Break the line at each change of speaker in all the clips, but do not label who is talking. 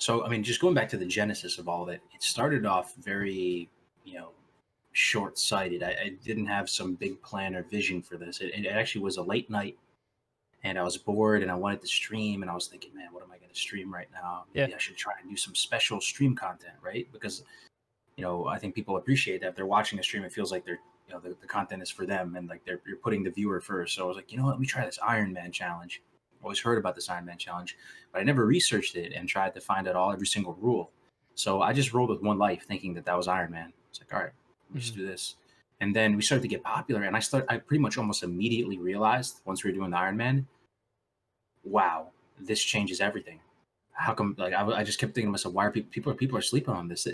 So, I mean, just going back to the genesis of all of it, it started off very, you know, short-sighted. I didn't have some big plan or vision for this. It actually was a late night, and I was bored, and I wanted to stream, and I was thinking, man, what am I going to stream right now? Maybe I should try and do some special stream content, right? Because, you know, I think people appreciate that if they're watching a stream, it feels like they're, you know, the content is for them, and like you're putting the viewer first. So I was like, you know what, let me try this Iron Man challenge. Always heard about this Iron Man challenge, but I never researched it and tried to find out every single rule. So I just rolled with one life, thinking that was Iron Man. It's like, all right, let's just do this. And then we started to get popular, and I pretty much almost immediately realized once we were doing the Iron Man, wow, this changes everything. How come? Like I just kept thinking to myself, why are people are sleeping on this?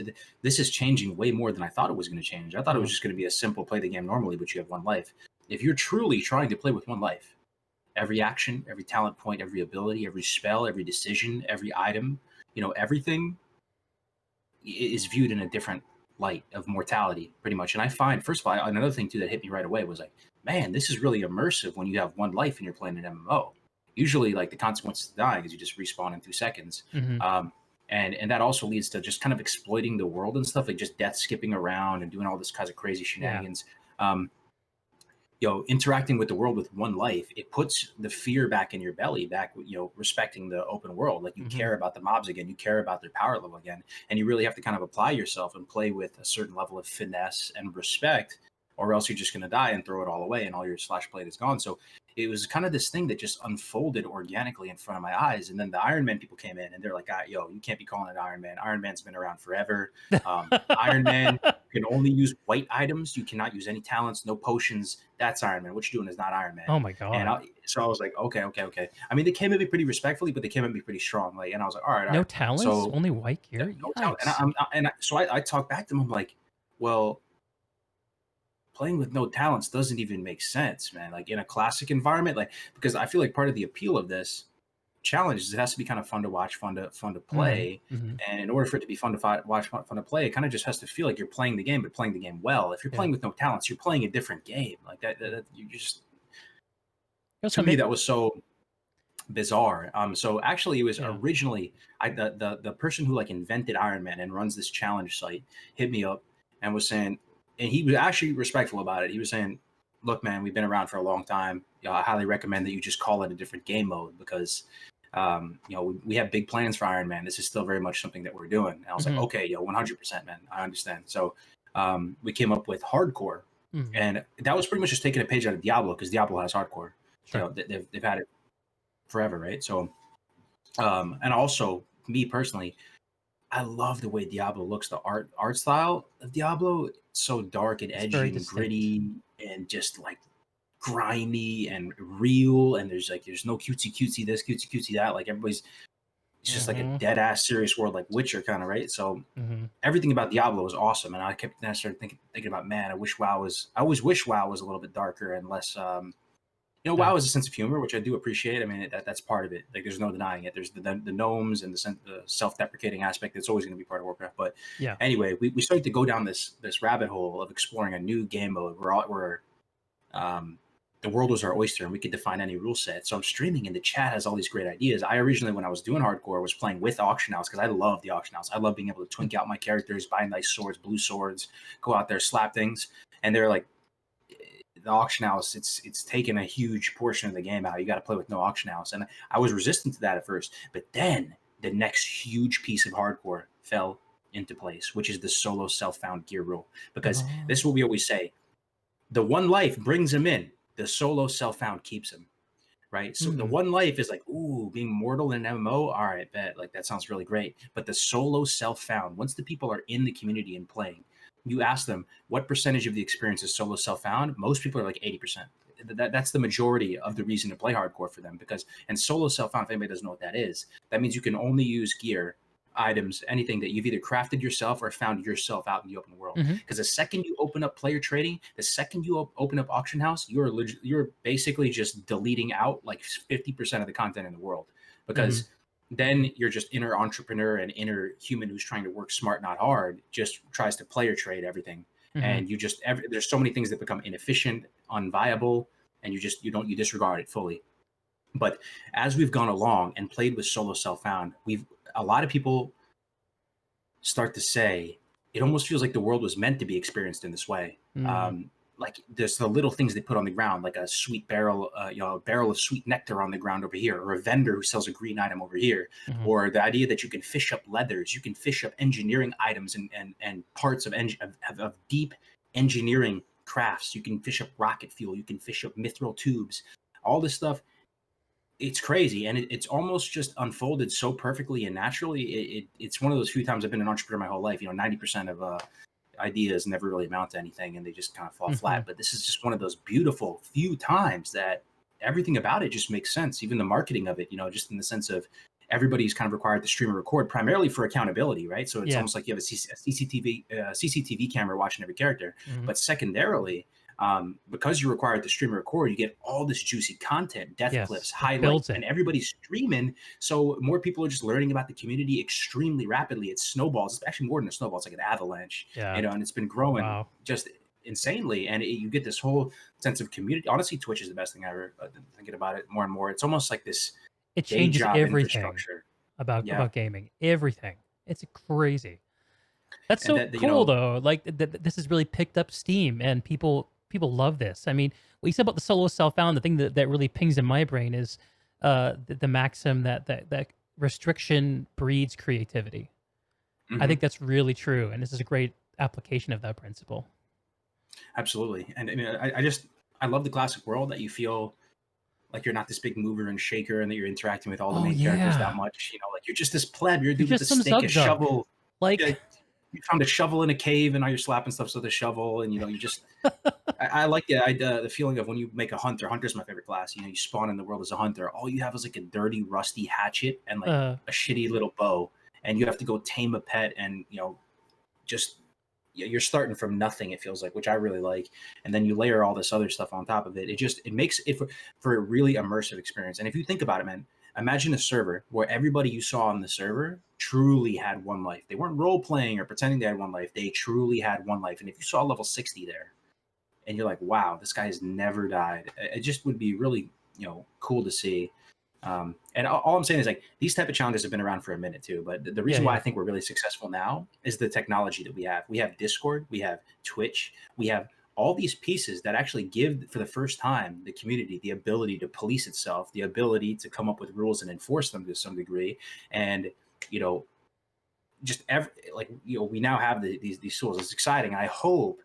This is changing way more than I thought it was going to change. I thought it was just going to be a simple play the game normally, but you have one life. If you're truly trying to play with one life, every action, every talent point, every ability, every spell, every decision, every item, you know, everything is viewed in a different light of mortality, pretty much. And I find, first of all, another thing too that hit me right away was like, man, this is really immersive when you have one life and you're playing an MMO. Usually, like the consequences of dying is you just respawn in 2 seconds. And that also leads to just kind of exploiting the world and stuff, like just death skipping around and doing all this kinds of crazy shenanigans. You know, interacting with the world with one life, it puts the fear back in your belly, back, you know, respecting the open world. Like you care about the mobs again, you care about their power level again, and you really have to kind of apply yourself and play with a certain level of finesse and respect, or else you're just going to die and throw it all away and all your slash plate is gone. So it was kind of this thing that just unfolded organically in front of my eyes. And then the Iron Man people came in and they're like, yo, you can't be calling it Iron Man. Iron Man's been around forever. Iron Man can only use white items. You cannot use any talents, no potions. That's Iron Man. What you're doing is not Iron Man.
Oh my God.
And so I was like, okay. I mean, they came at me pretty respectfully, but they came at me pretty strong. Like, and I was like, all right.
No talents,
so,
only white gear.
No talent. So I talked back to them. I'm like, well, playing with no talents doesn't even make sense, man. Like in a classic environment, like, because I feel like part of the appeal of this challenge is it has to be kind of fun to watch, fun to play. And in order for it to be fun to watch, fun to play, it kind of just has to feel like you're playing the game, but playing the game well. If you're playing with no talents, you're playing a different game. Like that you just, to me, that was so bizarre. So actually it was originally the person who like invented Iron Man and runs this challenge site hit me up and was saying, and he was actually respectful about it. He was saying, look, man, we've been around for a long time. You know, I highly recommend that you just call it a different game mode because, you know, we have big plans for Iron Man. This is still very much something that we're doing. And I was like, okay, yo, 100%, man. I understand. So we came up with Hardcore. And that was pretty much just taking a page out of Diablo because Diablo has Hardcore. Sure. You know, they've had it forever, right? So, and also, me personally, I love the way Diablo looks. The art style of Diablo, it's so dark and edgy and gritty and just like grimy and real. And there's no cutesy this, cutesy that. Like it's just like a dead ass serious world, like Witcher kind of, right? So everything about Diablo was awesome. And I started thinking about, man, I always wish WoW was a little bit darker and less, you know, WoW is a sense of humor, which I do appreciate. I mean, that's part of it. Like, there's no denying it. There's the gnomes and the self-deprecating aspect that's always going to be part of Warcraft. But anyway, we started to go down this rabbit hole of exploring a new game mode where the world was our oyster and we could define any rule set. So I'm streaming and the chat has all these great ideas. I originally, when I was doing Hardcore, was playing with auction house because I love the auction house. I love being able to twink out my characters, buy nice swords, blue swords, go out there, slap things. And they're like, the auction house, it's taken a huge portion of the game out. You got to play with no auction house. And I was resistant to that at first. But then the next huge piece of Hardcore fell into place, which is the solo self-found gear rule. Because this is what we always say. The one life brings him in. The solo self-found keeps him. Right? So the one life is like, ooh, being mortal in an MMO, all right, bet. Like, that sounds really great. But the solo self-found, once the people are in the community and playing, you ask them what percentage of the experience is solo self-found. Most people are like 80%. That's the majority of the reason to play Hardcore for them. And solo self-found, if anybody doesn't know what that is, that means you can only use gear, items, anything that you've either crafted yourself or found yourself out in the open world. Because the second you open up player trading, the second you open up auction house, you're basically just deleting out like 50% of the content in the world. Because then you're just inner entrepreneur and inner human who's trying to work smart, not hard, just tries to player trade everything. And you just, there's so many things that become inefficient, unviable, and you disregard it fully. But as we've gone along and played with solo self-found, a lot of people start to say, it almost feels like the world was meant to be experienced in this way.
Mm.
Like there's the little things they put on the ground, like a sweet barrel, a barrel of sweet nectar on the ground over here, or a vendor who sells a green item over here,
Mhm.
or the idea that you can fish up leathers, you can fish up engineering items and parts of deep engineering crafts. You can fish up rocket fuel, you can fish up mithril tubes, all this stuff. It's crazy, and it's almost just unfolded so perfectly and naturally. It's one of those few times I've been an entrepreneur my whole life. 90% of ideas never really amount to anything, and they just kind of fall
Mhm.
flat. But this is just one of those beautiful few times that everything about it just makes sense. Even the marketing of it, just in the sense of everybody's kind of required to stream and record primarily for accountability, right? So it's
Yeah.
almost like you have a CCTV camera watching every character,
Mhm.
but secondarily, because you're required to stream and record, you get all this juicy content, death clips,
Yes, it
highlights,
builds it.
and everybody's streaming. So more people are just learning about the community extremely rapidly. It snowballs. It's actually more than a snowball. It's like an avalanche,
Yeah.
and it's been growing
Wow.
just insanely. And you get this whole sense of community. Honestly, Twitch is the best thing I ever thinking about it more and more. It's almost like this
It
day
changes
job
everything
infrastructure. Yeah.
about gaming. Everything. It's crazy. That's
And
so
that,
cool though. Like this has really picked up steam and people love this. I mean, what you said about the solo self-found, the thing that really pings in my brain is the maxim that restriction breeds creativity. I
mhm,
think that's really true, and this is a great application of that principle.
absolutely. And I love the classic world that you feel like you're not this big mover and shaker and that you're interacting with all the
Oh
main characters that
yeah.
much. Like you're just this pleb. You're a
You're
dude with a
just some
stick, a
Zug Zug.
shovel. Yeah,
Like
you found a shovel in a cave and now you're slapping stuff with a shovel. And you just I like the feeling of when you make a hunter. Hunter's my favorite class. You spawn in the world as a hunter. All you have is like a dirty, rusty hatchet and like
uh
a shitty little bow, and you have to go tame a pet and just you're starting from nothing. It feels like, which I really like, and then you layer all this other stuff on top of it. It makes it for a really immersive experience. And if you think about it, man, imagine a server where everybody you saw on the server truly had one life. They weren't role playing or pretending they had one life. They truly had one life. And if you saw level 60 there, and you're like, wow, this guy has never died. It just would be really, cool to see. And all I'm saying is like these type of challenges have been around for a minute too. But the
yeah,
reason why I
yeah.
think we're really successful now is the technology that we have. We have Discord, we have Twitch, we have all these pieces that actually give, for the first time, the community the ability to police itself, the ability to come up with rules and enforce them to some degree, and you know, we now have these tools. It's exciting. I hope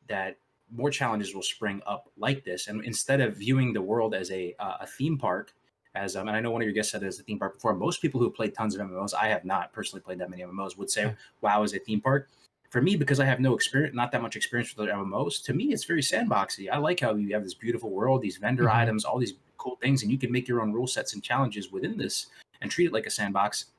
that more challenges will spring up like this. And instead of viewing the world as a theme park, and I know one of your guests said it as a theme park before, most people who played tons of MMOs, I have not personally played that many MMOs, would say
Yeah.
WoW is a theme park. For me, because I have no experience, not that much experience with other MMOs, to me, it's very sandboxy. I like how you have this beautiful world, these vendor
Mhm.
items, all these cool things, and you can make your own rule sets and challenges within this and treat it like a sandbox.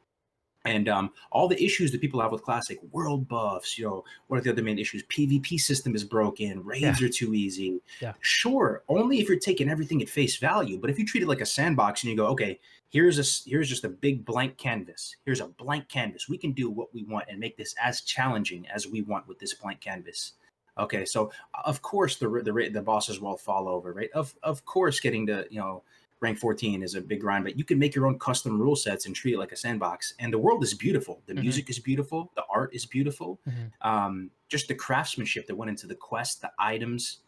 And all the issues that people have with classic world buffs, what are the other main issues? PvP system is broken,
Yeah.
raids are too easy.
Yeah.
Sure, only if you're taking everything at face value. But if you treat it like a sandbox and you go, okay, here's just a big blank canvas. Here's a blank canvas. We can do what we want and make this as challenging as we want with this blank canvas. Okay, so of course the bosses will fall over, right? Of course, getting to rank 14 is a big grind, but you can make your own custom rule sets and treat it like a sandbox. And the world is beautiful. The
Mhm.
music is beautiful. The art is beautiful.
Mhm.
Just the craftsmanship that went into the quest, the items.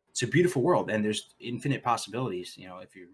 It's a beautiful world, and there's infinite possibilities. If you're